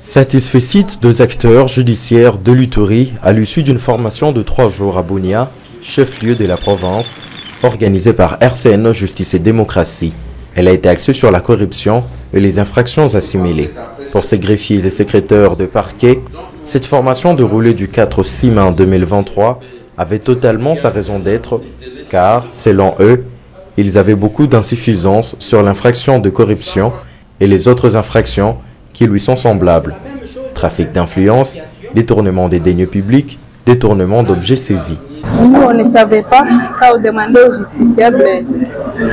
Satisfecit deux acteurs judiciaires de l'Uturi à l'issue d'une formation de 3 jours à Bunia, chef-lieu de la province, organisée par RCN Justice et Démocratie. Elle a été axée sur la corruption et les infractions assimilées. Pour ces greffiers et secrétaires de parquet, cette formation déroulée du 4 au 6 mai 2023 avait totalement sa raison d'être car, selon eux, ils avaient beaucoup d'insuffisances sur l'infraction de corruption et les autres infractions qui lui sont semblables. Trafic d'influence, détournement des deniers publics, détournement d'objets saisis. Nous, on ne savait pas, quand on demandait aux justiciables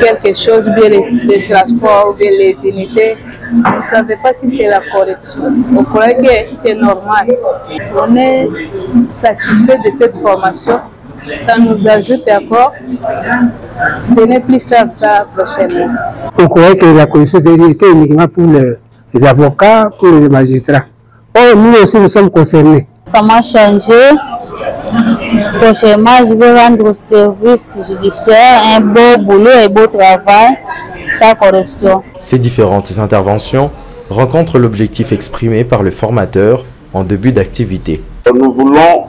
quelque chose, bien les transports, bien les unités, on ne savait pas si c'est la corruption. On croyait que c'est normal. On est satisfait de cette formation. Ça nous ajoute encore de ne plus faire ça prochainement. On croyait que la corruption était uniquement pour les avocats, pour les magistrats. Or, nous aussi, nous sommes concernés. Ça m'a changé. Prochainement, je vais rendre au service judiciaire un beau boulot et beau travail, sans corruption. Ces différentes interventions rencontrent l'objectif exprimé par le formateur en début d'activité. Nous voulons,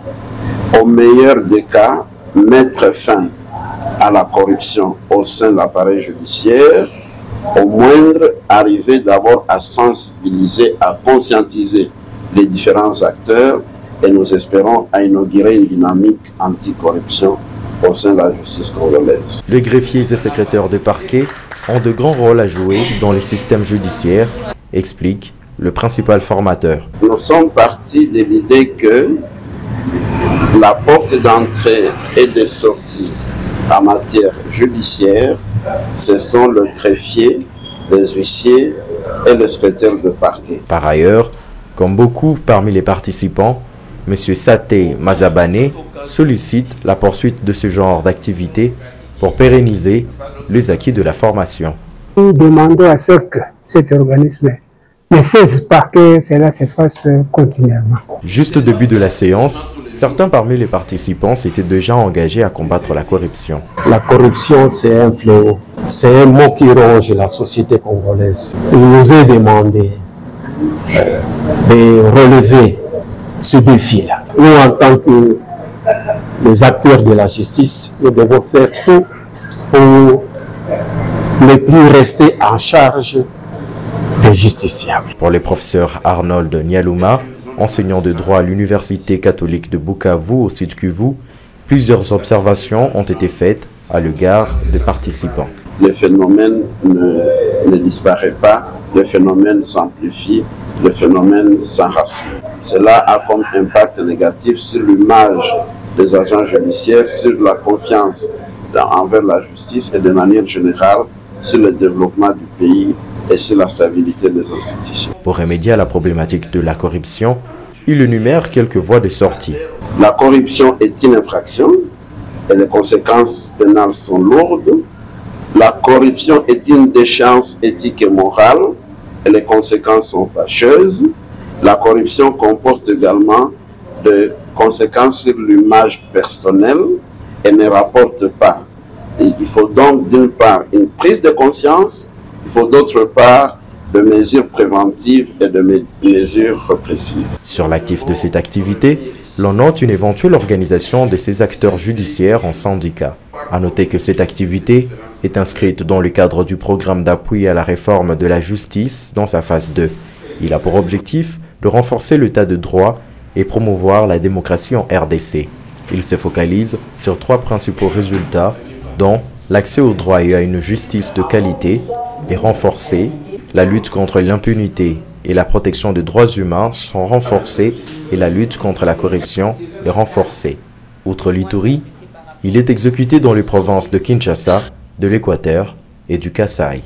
au meilleur des cas, mettre fin à la corruption au sein de l'appareil judiciaire, au moindre arriver d'abord à sensibiliser, à conscientiser les différents acteurs et nous espérons à inaugurer une dynamique anticorruption au sein de la justice congolaise. Les greffiers et secrétaires de parquet ont de grands rôles à jouer dans les systèmes judiciaires, explique le principal formateur. Nous sommes partis de l'idée que la porte d'entrée et de sortie en matière judiciaire, ce sont le greffier, les huissiers et le secrétaire de parquet. Par ailleurs, comme beaucoup parmi les participants, M. Saté Mazabane sollicite la poursuite de ce genre d'activité pour pérenniser les acquis de la formation. Nous demandons à ce que cet organisme ne cesse pas, que cela se fasse continuellement. Juste au début de la séance, certains parmi les participants s'étaient déjà engagés à combattre la corruption. La corruption, c'est un fléau. C'est un mot qui ronge la société congolaise. Il nous est demandé de relever ce défi-là. Nous, en tant que les acteurs de la justice, nous devons faire tout pour ne plus rester en charge des justiciables. Pour le professeur Arnold Nialouma, enseignant de droit à l'Université catholique de Bukavu au Sud Kivu, plusieurs observations ont été faites à l'égard des participants. Le phénomène ne disparaît pas, le phénomène s'amplifie, le phénomène s'enracine. Cela a comme impact négatif sur l'image des agents judiciaires, sur la confiance envers la justice et de manière générale sur le développement du pays et sur la stabilité des institutions. Pour remédier à la problématique de la corruption, il énumère quelques voies de sortie. La corruption est une infraction et les conséquences pénales sont lourdes. La corruption est une déchéance éthique et morale et les conséquences sont fâcheuses. La corruption comporte également des conséquences sur l'image personnelle et ne rapporte pas. Et il faut donc d'une part une prise de conscience, il faut d'autre part de mesures préventives et de mesures répressives. Sur l'actif de cette activité, l'on note une éventuelle organisation de ces acteurs judiciaires en syndicat. À noter que cette activité est inscrite dans le cadre du programme d'appui à la réforme de la justice dans sa phase 2. Il a pour objectif de renforcer l'état de droit et promouvoir la démocratie en RDC. Il se focalise sur 3 principaux résultats, dont l'accès au droit et à une justice de qualité est renforcé, la lutte contre l'impunité et la protection des droits humains sont renforcées et la lutte contre la corruption est renforcée. Outre l'Ituri, il est exécuté dans les provinces de Kinshasa, de l'Équateur et du Kasaï.